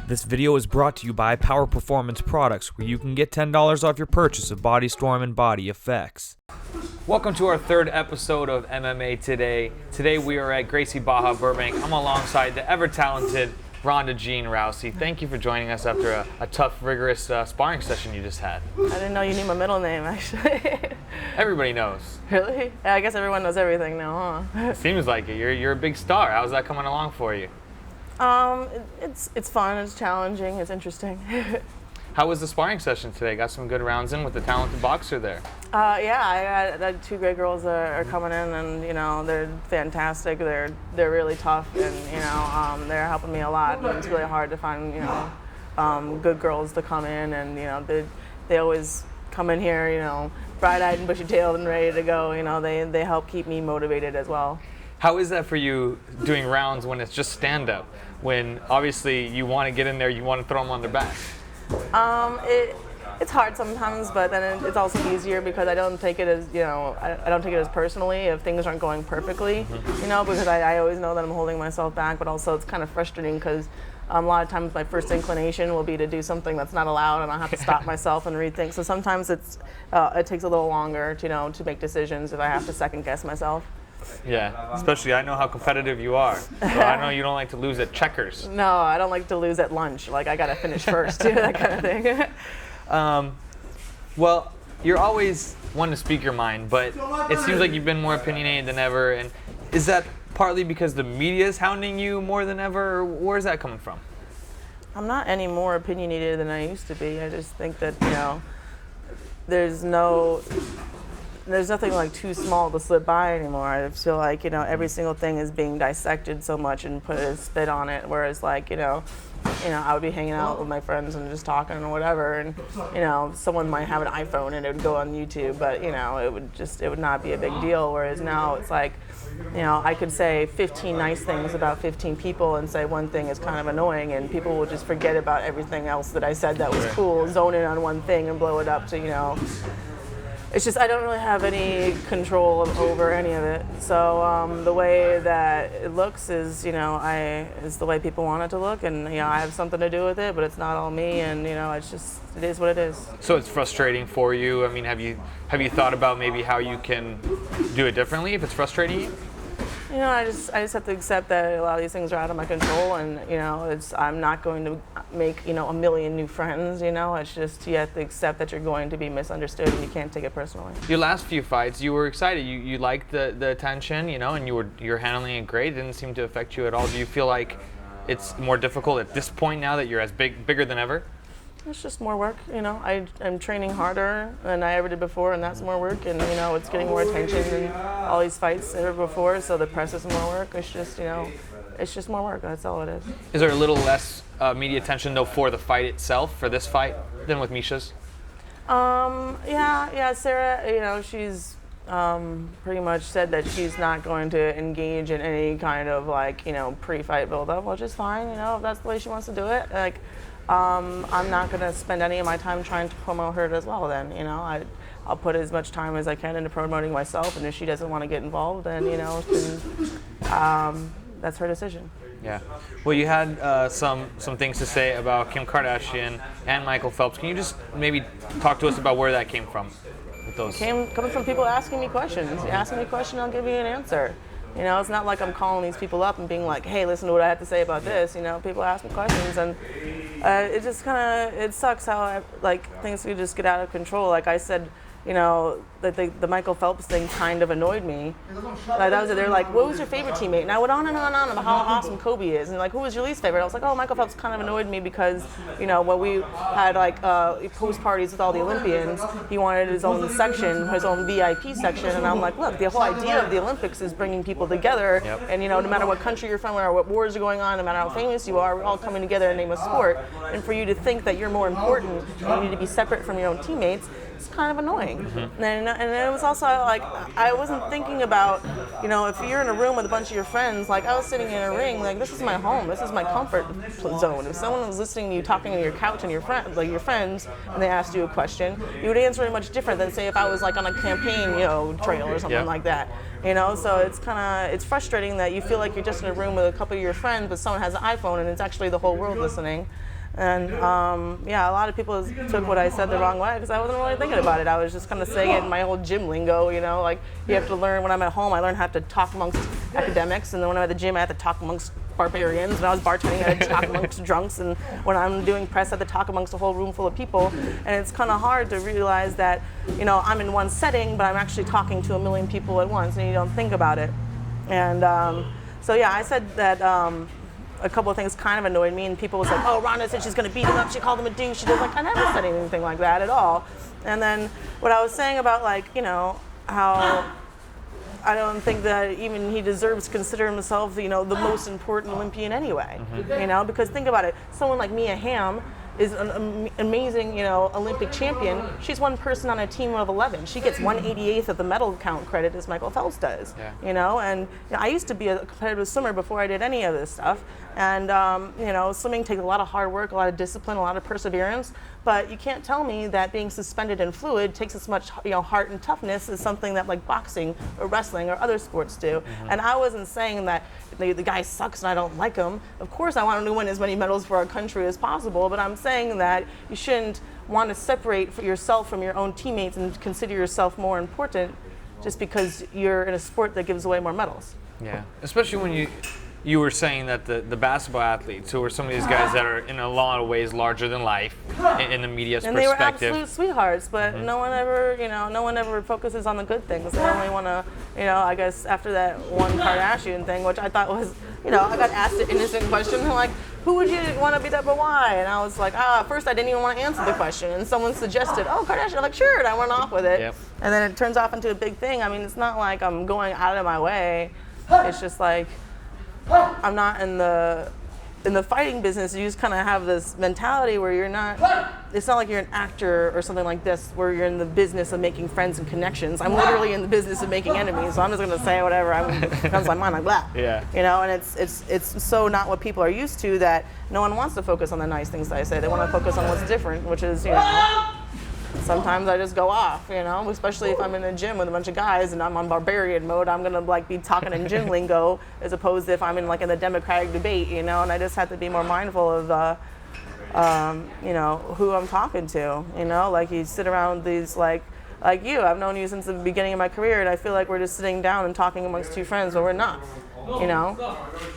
This video is brought to you by Power Performance Products, where you can get $10 off your purchase of Body Storm and Body Effects. Welcome to our third episode of MMA Today. Today we are at Gracie Barra Burbank. I'm alongside the ever-talented Ronda Rousey. Thank you for joining us after a tough, rigorous sparring session you just had. I didn't know you knew my middle name, actually. Everybody knows. Really? Yeah, I guess everyone knows everything now, huh? It seems like it. You're a big star. How's that coming along for you? It's fun, it's challenging, it's interesting. How was the sparring session today? Got some good rounds in with the talented boxer there. Yeah, I had two great girls that are coming in, and they're fantastic. They're really tough, and they're helping me a lot. And it's really hard to find good girls to come in, and they always come in here, bright-eyed and bushy-tailed and ready to go. They help keep me motivated as well. How is that for you doing rounds when it's just stand-up? When obviously you want to get in there, you want to throw them on their back? It's hard sometimes, but then it's also easier because I don't take it as I don't take it as personally if things aren't going perfectly, because I always know that I'm holding myself back, but also it's kind of frustrating because a lot of times my first inclination will be to do something that's not allowed, and I have to stop myself and rethink. So sometimes it takes a little longer to make decisions if I have to second guess myself. Yeah, especially I know how competitive you are. So I know you don't like to lose at checkers. No, I don't like to lose at lunch. Like, I gotta finish first, that kind of thing. Well, you're always one to speak your mind, but it seems like you've been more opinionated than ever. And is that partly because the media is hounding you more than ever, or where's that coming from? I'm not any more opinionated than I used to be. I just think that, there's nothing like too small to slip by anymore. I feel like, every single thing is being dissected so much and put a spit on it, whereas like, I would be hanging out with my friends and just talking or whatever, and someone might have an iPhone and it would go on YouTube, but it would not be a big deal, whereas now it's like, I could say 15 nice things about 15 people and say one thing is kind of annoying, and people will just forget about everything else that I said that was cool, zone in on one thing and blow it up to, it's just I don't really have any control over any of it. So the way that it looks is, is the way people want it to look, and I have something to do with it, but it's not all me, and it is what it is. So it's frustrating for you. I mean, have you thought about maybe how you can do it differently if it's frustrating you? I just have to accept that a lot of these things are out of my control, and I'm not going to make a million new friends. It's just you have to accept that you're going to be misunderstood, and you can't take it personally. Your last few fights, you were excited. You liked the attention, and you're handling it great. It didn't seem to affect you at all. Do you feel like it's more difficult at this point now that you're as bigger than ever? It's just more work, I'm training harder than I ever did before, and that's more work, and it's getting more attention than all these fights ever before, so the press is more work. It's just more work, that's all it is. Is there a little less media attention though for the fight itself, for this fight, than with Misha's? Yeah, Sarah, she's pretty much said that she's not going to engage in any kind of pre-fight build-up, which is fine, if that's the way she wants to do it. I'm not going to spend any of my time trying to promote her as well then, I'll put as much time as I can into promoting myself, and if she doesn't want to get involved, then, that's her decision. Yeah. Well, you had some things to say about Kim Kardashian and Michael Phelps. Can you just maybe talk to us about where that came from? With those? Coming from people asking me questions. You ask me a question, I'll give you an answer. It's not like I'm calling these people up and being like, hey, listen to what I have to say about this. People ask me questions, and it just it sucks how things could just get out of control. Like I said, that the Michael Phelps thing kind of annoyed me. That was it. They're like, what was your favorite teammate? And I went on and on and on about how awesome Kobe is. And who was your least favorite? I was like, Michael Phelps kind of annoyed me because, when we had post parties with all the Olympians, he wanted his own section, his own VIP section. And I'm like, look, the whole idea of the Olympics is bringing people together. Yep. And, no matter what country you're from or what wars are going on, no matter how famous you are, we're all coming together in the name of sport. And for you to think that you're more important, you need to be separate from your own teammates, it's kind of annoying. Mm-hmm. And it was also I wasn't thinking about, if you're in a room with a bunch of your friends, I was sitting in a ring, this is my home, this is my comfort zone. If someone was listening to you talking on your couch and your friends, and they asked you a question, you would answer it much different than say if I was on a campaign, trail or something like that. So it's frustrating that you feel like you're just in a room with a couple of your friends, but someone has an iPhone and it's actually the whole world listening. And yeah, a lot of people took what I said the wrong way because I wasn't really thinking about it. I was just kind of saying it in my old gym lingo, you know, like you have to learn. When I'm at home, I learn how to talk amongst academics, and then when I'm at the gym, I have to talk amongst barbarians. When I was bartending, I had to talk amongst drunks, and when I'm doing press, I have to talk amongst a whole room full of people. And it's kind of hard to realize that, you know, I'm in one setting, but I'm actually talking to a million people at once, and you don't think about it. And so yeah, I said that a couple of things kind of annoyed me, and people was like, oh, Ronda said she's going to beat him up, she called him a douche. She was like, I never said anything like that at all. And then what I was saying about, like, you know, how I don't think that even he deserves to consider himself, you know, the most important Olympian anyway. You know, because think about it, someone like Mia Hamm is an amazing, you know, Olympic champion. She's one person on a team of 11. She gets 1/88th of the medal count credit as Michael Phelps does. Yeah. You know, and you know, I used to be a competitive swimmer before I did any of this stuff. And you know, swimming takes a lot of hard work, a lot of discipline, a lot of perseverance. But you can't tell me that being suspended in fluid takes as much, you know, heart and toughness as something that like boxing or wrestling or other sports do. And I wasn't saying that the guy sucks and I don't like him. Of course, I want him to win as many medals for our country as possible. But I'm saying that you shouldn't want to separate yourself from your own teammates and consider yourself more important just because you're in a sport that gives away more medals. Yeah, especially when you were saying that the basketball athletes, who are some of these guys that are in a lot of ways larger than life in the media's and perspective. They were absolute sweethearts, but no one ever focuses on the good things. They only want to, you know, I guess after that one Kardashian thing, which I thought was, you know, I got asked an innocent question, like, who would you want to beat up, but why? And I was like, at first I didn't even want to answer the question, and someone suggested, oh, Kardashian. I'm like, sure, and I went off with it. Yep. And then it turns off into a big thing. I mean, it's not like I'm going out of my way. It's just like, I'm not in the fighting business. You just kind of have this mentality where you're not, it's not like you're an actor or something like this where you're in the business of making friends and connections. I'm literally in the business of making enemies, so I'm just going to say whatever comes to my mind, like blah. Yeah. You know, and it's so not what people are used to that no one wants to focus on the nice things that I say. They want to focus on what's different, which is, you know, sometimes I just go off, you know, especially if I'm in a gym with a bunch of guys and I'm on barbarian mode. I'm gonna like be talking in gym lingo as opposed to if I'm in like in the Democratic debate, you know. And I just have to be more mindful of, you know, who I'm talking to. You know, like you sit around these like you. I've known you since the beginning of my career, and I feel like we're just sitting down and talking amongst two friends, but we're not. You know,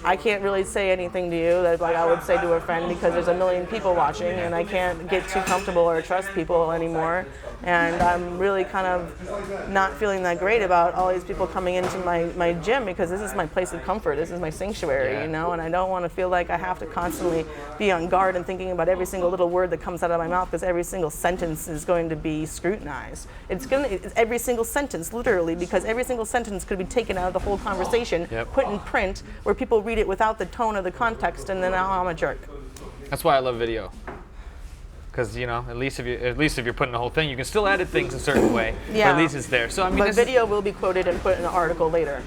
I can't really say anything to you that like I would say to a friend because there's a million people watching, and I can't get too comfortable or trust people anymore. And I'm really kind of not feeling that great about all these people coming into my gym because this is my place of comfort. This is my sanctuary, you know, and I don't want to feel like I have to constantly be on guard and thinking about every single little word that comes out of my mouth because every single sentence is going to be scrutinized. It's every single sentence, literally, because every single sentence could be taken out of the whole conversation, put in print, where people read it without the tone or the context, and then now I'm a jerk. That's why I love video. Because, you know, at least if you're putting the whole thing, you can still edit things a certain way, but at least it's there. So I mean, but video will be quoted and put in an article later.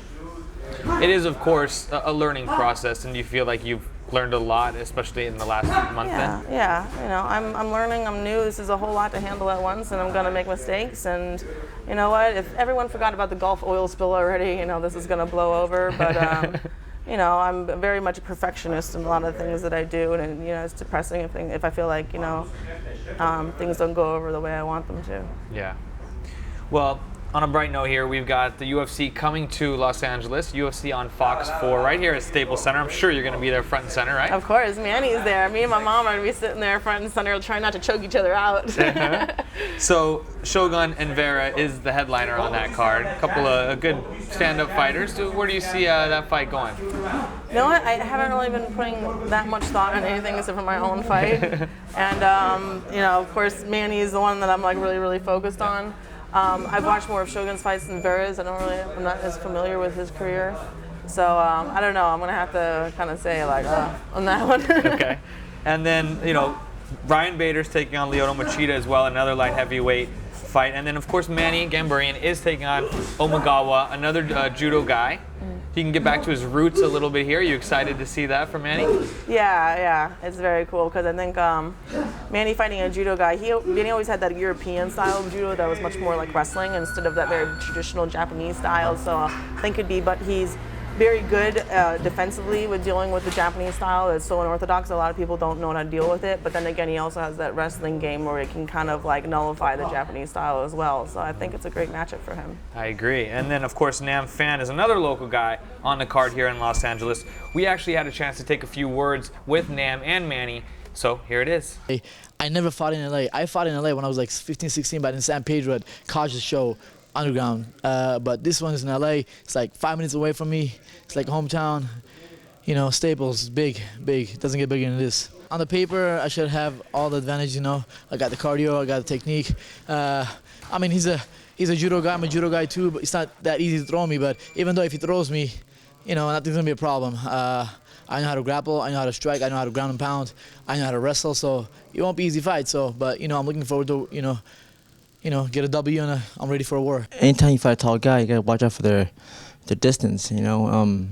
It is, of course, a learning process, and you feel like you've learned a lot, especially in the last month. Yeah. You know, I'm learning. I'm new. This is a whole lot to handle at once, and I'm gonna make mistakes. And you know what? If everyone forgot about the Gulf oil spill already, you know, this is gonna blow over. But you know, I'm very much a perfectionist in a lot of things that I do, and you know, it's depressing if I feel like, you know, things don't go over the way I want them to. Yeah. Well, on a bright note here, we've got the UFC coming to Los Angeles, UFC on Fox 4, right here at Staples Center. I'm sure you're going to be there front and center, right? Of course, Manny's there. Me and my mom are going to be sitting there front and center trying not to choke each other out. So, Shogun and Vera is the headliner on that card. A couple of good stand-up fighters. Where do you see that fight going? You know what? I haven't really been putting that much thought on anything except for my own fight. And, you know, of course, Manny is the one that I'm like really, really focused on. I've watched more of Shogun's fights than Vera's. I'm not as familiar with his career. So, I don't know. I'm going to have to kind of say, like, on that one. Okay. And then, you know, Ryan Bader's taking on Lyoto Machida as well, another light heavyweight fight. And then, of course, Manny Gambarian is taking on Omagawa, another judo guy. He can get back to his roots a little bit here. Are you excited to see that from Manny? Yeah, it's very cool because I think Manny fighting a judo guy, Manny always had that European style of judo that was much more like wrestling instead of that very traditional Japanese style. So I think it'd be, but he's very good defensively with dealing with the Japanese style. It's so unorthodox. A lot of people don't know how to deal with it. But then again, he also has that wrestling game where he can kind of like nullify the Japanese style as well. So I think it's a great matchup for him. I agree. And then, of course, Nam Phan is another local guy on the card here in Los Angeles. We actually had a chance to take a few words with Nam and Manny. So here it is. I never fought in LA. I fought in LA when I was like 15, 16, but in San Pedro at College Show Underground. But this one is in LA. It's like 5 minutes away from me. It's like hometown. You know, Staples, big. It doesn't get bigger than this. On the paper, I should have all the advantage, you know. I got the cardio, I got the technique. I mean, he's a judo guy. I'm a judo guy too, but it's not that easy to throw me. But even though if he throws me, you know, nothing's gonna be a problem. I know how to grapple, I know how to strike, I know how to ground and pound, I know how to wrestle. So it won't be easy fight. So, but you know, I'm looking forward to get a W, and I'm ready for a war. Anytime you fight a tall guy, you gotta watch out for their distance. You know,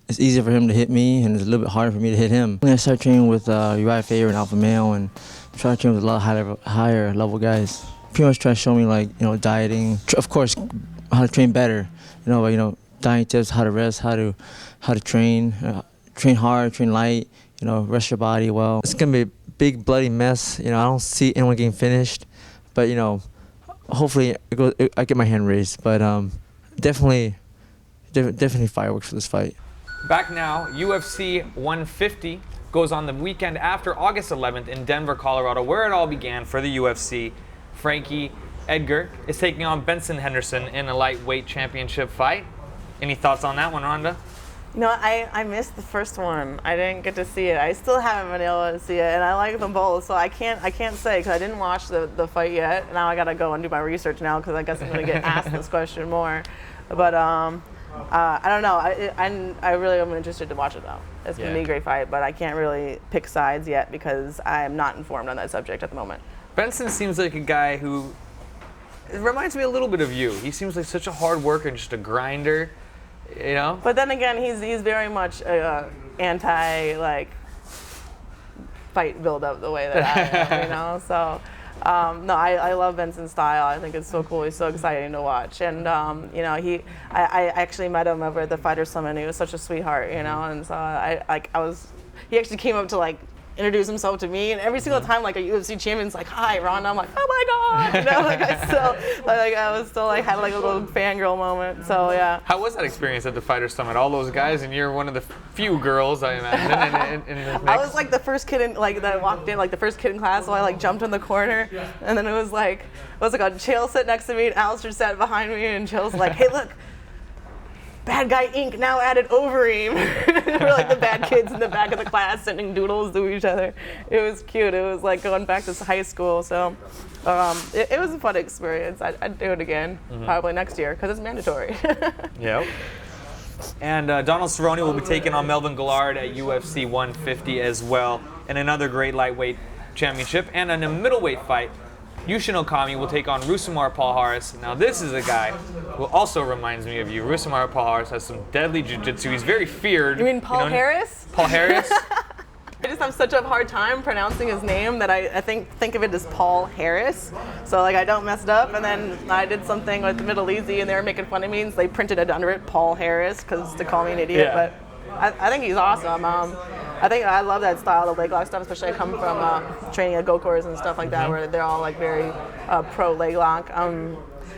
it's easier for him to hit me, and it's a little bit harder for me to hit him. I started training with Uriah Faber and Alpha Male, and trying to train with a lot of higher level guys. Pretty much try to show me, like, you know, dieting, of course, how to train better. Dieting tips, how to rest, how to train, train hard, train light. You know, rest your body well. It's gonna be a big bloody mess. You know, I don't see anyone getting finished, but you know, hopefully I get my hand raised. But definitely fireworks for this fight. Back now, UFC 150 goes on the weekend after August 11th in Denver, Colorado, where it all began for the UFC. Frankie Edgar is taking on Benson Henderson in a lightweight championship fight. Any thoughts on that one, Ronda? You know, I missed the first one. I didn't get to see it. I still haven't been able to see it, and I like them both. So I can't say because I didn't watch the fight yet. Now I gotta go and do my research now because I guess I'm gonna get asked this question more. But I don't know. I really am interested to watch it though. It's gonna be a great fight, but I can't really pick sides yet because I am not informed on that subject at the moment. Benson seems like a guy who it reminds me a little bit of you. He seems like such a hard worker and just a grinder, you know? But then again, he's very much anti like fight build up the way that I am, you know. So no, I love Benson's style. I think it's so cool. He's so exciting to watch. And you know, I actually met him over at the Fighter Summit. And he was such a sweetheart, you know. And so he actually came up to like introduce himself to me, and every single time like a UFC champion's like, "Hi, Ron," I'm like, "Oh my God," you know, like I was still like had like a little fangirl moment. So yeah. How was that experience at the Fighter Summit? All those guys, and you're one of the few girls, I imagine, in the mix. I was like the first kid in that walked in, like the first kid in class, so I like jumped in the corner, and then it was like a Chael sat next to me, and Alistair sat behind me, and Chael's like, "Hey, look. Bad Guy Inc. now added Overeem." We're like the bad kids in the back of the class sending doodles to each other. It was cute. It was like going back to high school. So it was a fun experience. I'd do it again, probably next year, because it's mandatory. Yep. And Donald Cerrone will be taking on Melvin Guillard at UFC 150 as well, in another great lightweight championship. And in a middleweight fight, Yushin Okami will take on Rousimar Palhares. Now this is a guy who also reminds me of you. Rousimar Palhares has some deadly jiu-jitsu. He's very feared. You mean Paul Harris? Paul Harris? I just have such a hard time pronouncing his name that I think of it as Paul Harris. So like I don't mess it up. And then I did something with the Middle Easy and they were making fun of me, and so they printed it under it, Paul Harris, to call me an idiot. Yeah. But I think he's awesome. I love that style of leg lock stuff, especially I come from training at Gokors and stuff like that, where they're all like very pro leg lock. I'm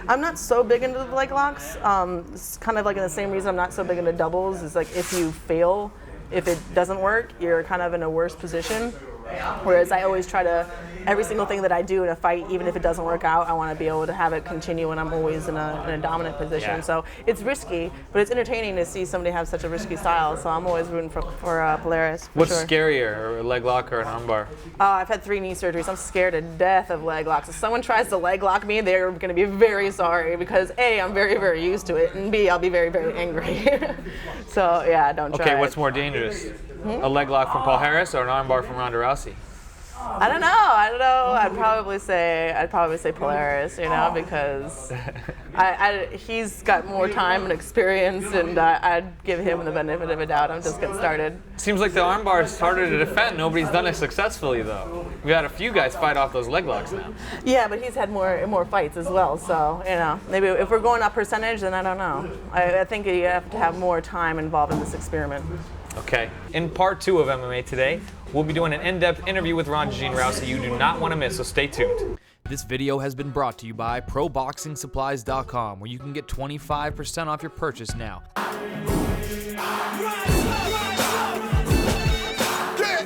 not so big into the leg locks. It's kind of like in the same reason I'm not so big into doubles. Is like if you fail, if it doesn't work, you're kind of in a worse position. Whereas I always try to, every single thing that I do in a fight, even if it doesn't work out, I want to be able to have it continue, and I'm always in a dominant position. Yeah. So it's risky, but it's entertaining to see somebody have such a risky style. So I'm always rooting for Polaris. What's scarier, a leg lock or an armbar? I've had 3 knee surgeries. I'm scared to death of leg locks. If someone tries to leg lock me, they're going to be very sorry because A, I'm very, very used to it, and B, I'll be very, very angry. So yeah, don't try. Okay, what's more dangerous? A leg lock from Paul Harris or an armbar from Ronda Rousey? I don't know. I'd probably say Polaris, because he's got more time and experience, and I'd give him the benefit of a doubt. I'm just getting started. Seems like the armbar is harder to defend. Nobody's done it successfully, though. We had a few guys fight off those leg locks now. Yeah, but he's had more fights as well. So maybe if we're going up percentage, then I don't know. I think you have to have more time involved in this experiment. Okay. In part 2 of MMA Today, we'll be doing an in-depth interview with Ronda Rousey you do not want to miss, so stay tuned. This video has been brought to you by ProBoxingSupplies.com, where you can get 25% off your purchase now.